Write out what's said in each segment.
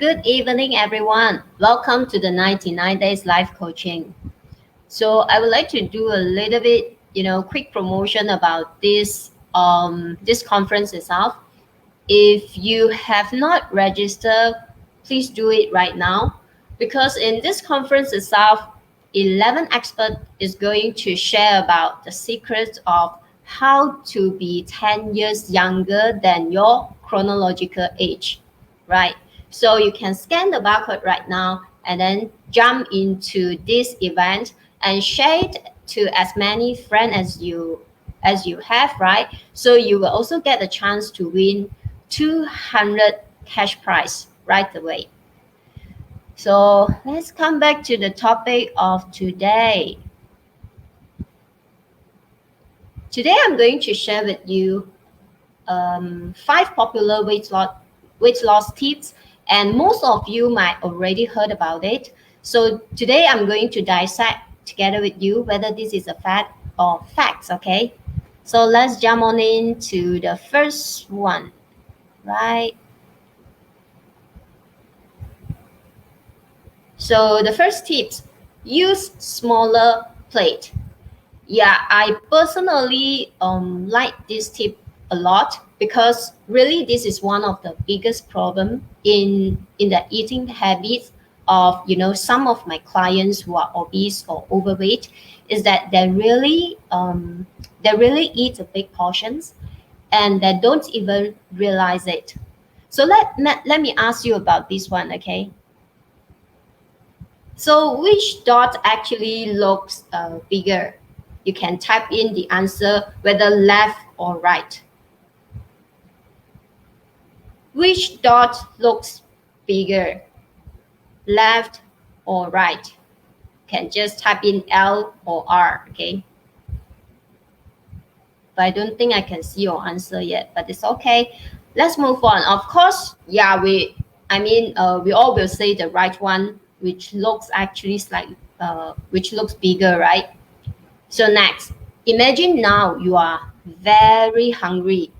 Good evening, everyone. Welcome to the 99 Days Life Coaching. So I would like to do a little bit, quick promotion about this conference itself. If you have not registered, please do it right now, because in this conference itself, 11 experts is going to share about the secrets of how to be 10 years younger than your chronological age, right? So you can scan the barcode right now and then jump into this event and share it to as many friends as you have, right? So you will also get a chance to win 200 cash prize right away. So let's come back to the topic of today. Today I'm going to share with you 5 popular weight loss tips, and most of you might already heard about it. So today I'm going to dissect together with you whether this is a FAD or facts, okay? So let's jump on into the first one, right? So the first tips, use smaller plate. Yeah, I personally like this tip a lot, because really this is one of the biggest problem in the eating habits of some of my clients who are obese or overweight, is that they really eat the big portions and they don't even realize it. So let me ask you about this one, okay? So which dot actually looks bigger? You can type in the answer, whether left or right. Which dot looks bigger, left or right? You can just type in L or R, okay? But I don't think I can see your answer yet, but it's okay. Let's move on. Of course, yeah, we all will say the right one, which looks actually slightly, which looks bigger, right? So next, imagine now you are very hungry.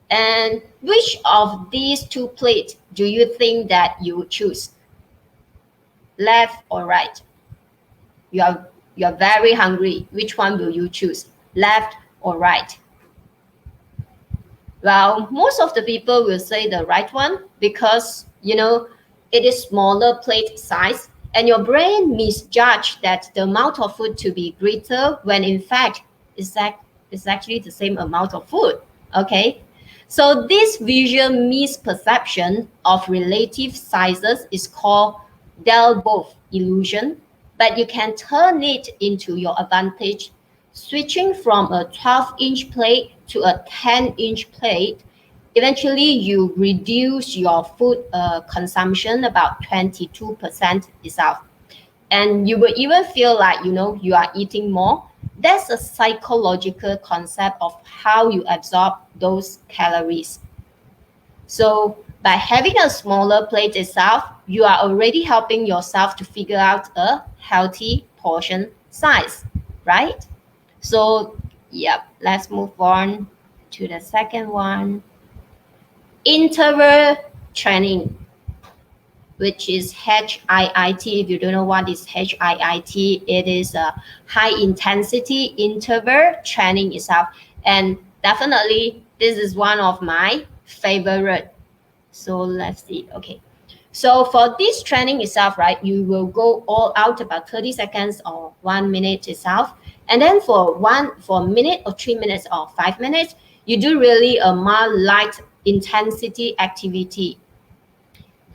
And which of these 2 plates do you think that you would choose? Left or right? You're very hungry. Which one will you choose? Left or right? Well, most of the people will say the right one, because it is smaller plate size, and your brain misjudged that the amount of food to be greater, when in fact it's actually the same amount of food, okay? So this visual misperception of relative sizes is called Delboeuf illusion, but you can turn it into your advantage, switching from a 12-inch plate to a 10-inch plate. Eventually, you reduce your food consumption about 22% itself. And you will even feel like, you are eating more. That's a psychological concept of how you absorb those calories. So by having a smaller plate itself, you are already helping yourself to figure out a healthy portion size, right? So, yep, let's move on to the second one. Interval training, which is HIIT. If you don't know what is HIIT, it is a high intensity interval training itself. And definitely this is one of my favorite. So let's see. Okay. So for this training itself, right, you will go all out about 30 seconds or 1 minute itself. And then for a minute or 3 minutes or 5 minutes, you do really a mild light intensity activity.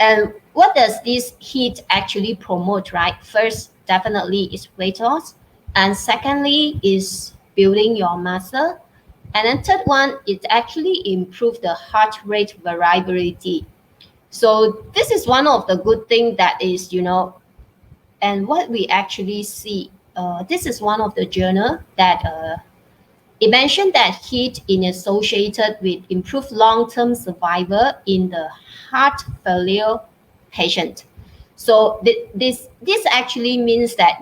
And what does this HIIT actually promote, right? First, definitely is weight loss. And secondly is building your muscle. And then third one, it actually improves the heart rate variability. So this is one of the good things that is, and what we actually see. This is one of the journal that it mentioned that HIIT is associated with improved long-term survival in the heart failure patient. So this actually means that,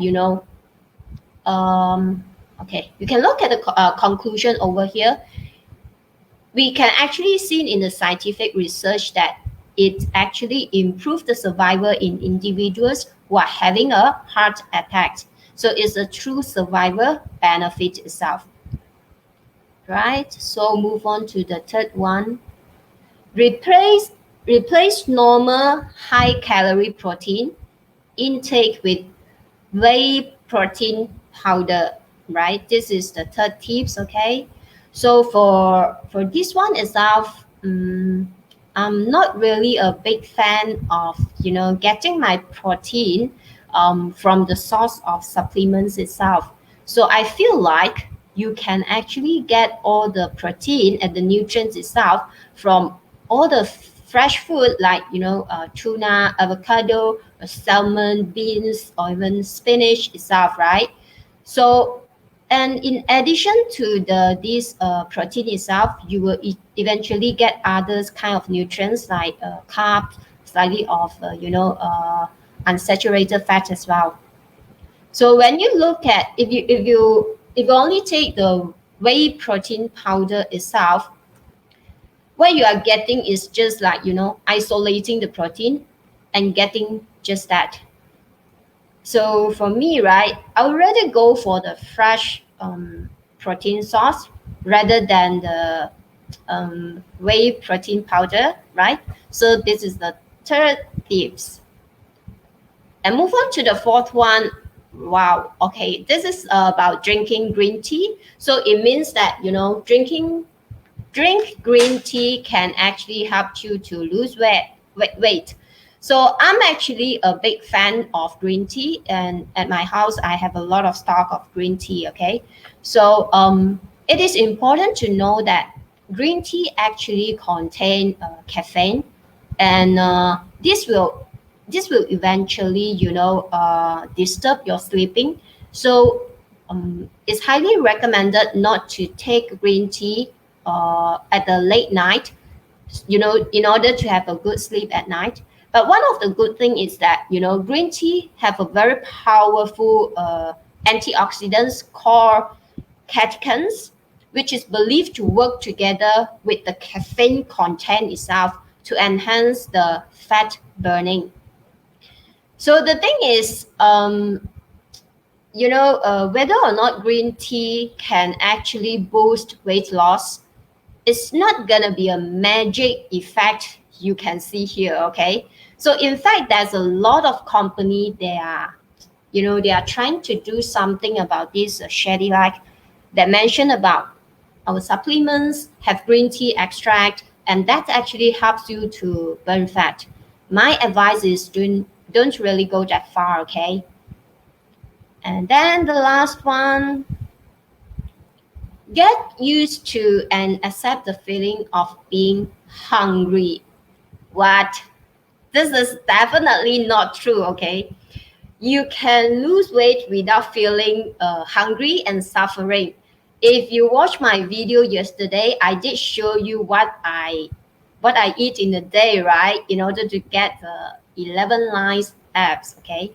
okay, you can look at the conclusion over here. We can actually see in the scientific research that it actually improves the survival in individuals who are having a heart attack. So it's a true survival benefit itself. Right, so move on to the third one. Replace normal high calorie protein intake with whey protein powder, right? This is the third tips, okay? So for this one itself, I'm not really a big fan of, getting my protein from the source of supplements itself. So I feel like you can actually get all the protein and the nutrients itself from all the fresh food like tuna, avocado, salmon, beans, or even spinach itself, right? So, and in addition to this protein itself, you will eventually get others kind of nutrients like carbs, slightly of unsaturated fat as well. So when you look at if you only take the whey protein powder itself, what you are getting is just like isolating the protein and getting just that. So for me, right, I would rather go for the fresh protein source rather than the whey protein powder, right? So this is the third tips. And move on to the fourth one. Wow, okay, this is about drinking green tea. So it means that drink green tea can actually help you to lose weight. So I'm actually a big fan of green tea, and at my house I have a lot of stock of green tea. Okay, so it is important to know that green tea actually contain caffeine, and this will eventually disturb your sleeping. So it's highly recommended not to take green tea at the late night, in order to have a good sleep at night. But one of the good thing is that green tea have a very powerful antioxidants called catechins, which is believed to work together with the caffeine content itself to enhance the fat burning. So the thing is, whether or not green tea can actually boost weight loss, it's not gonna be a magic effect you can see here, okay? So in fact, there's a lot of company they are trying to do something about this shady, like that mention about our supplements have green tea extract, and that actually helps you to burn fat. My advice is don't really go that far, okay? And then the last one, get used to and accept the feeling of being hungry. What? This is definitely not true, okay? You can lose weight without feeling hungry and suffering. If you watch my video yesterday, I did show you what I eat in a day, right? In order to get the 11 lines abs, okay?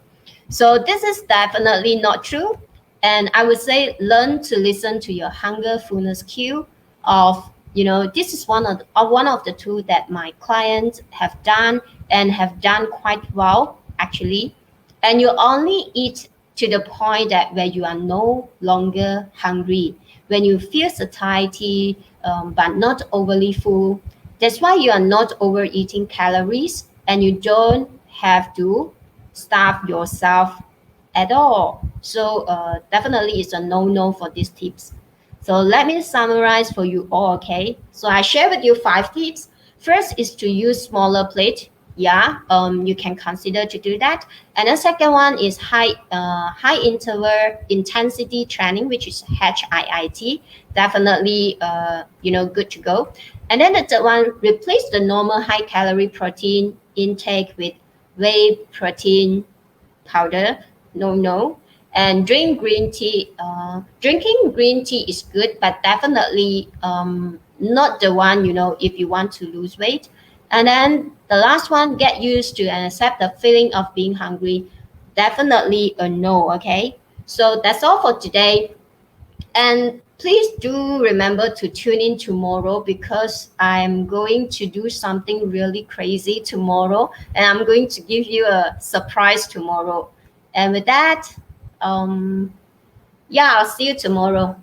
So this is definitely not true. And I would say learn to listen to your hunger fullness cue of, this is one of the two that my clients have done and have done quite well actually. And you only eat to the point that where you are no longer hungry, when you feel satiety but not overly full. That's why you are not overeating calories and you don't have to starve yourself at all. So definitely it's a no for these tips. So let me summarize for you all, okay? So I share with you 5 tips. First is to use smaller plate. Yeah, you can consider to do that. And the second one is high interval intensity training, which is HIIT. Definitely, good to go. And then the third one, replace the normal high calorie protein intake with whey protein powder. No. And drink green tea. Drinking green tea is good, but definitely not the one, if you want to lose weight. And then the last one, get used to and accept the feeling of being hungry. Definitely a no, okay? So that's all for today. And please do remember to tune in tomorrow, because I'm going to do something really crazy tomorrow, and I'm going to give you a surprise tomorrow. And with that, yeah, I'll see you tomorrow.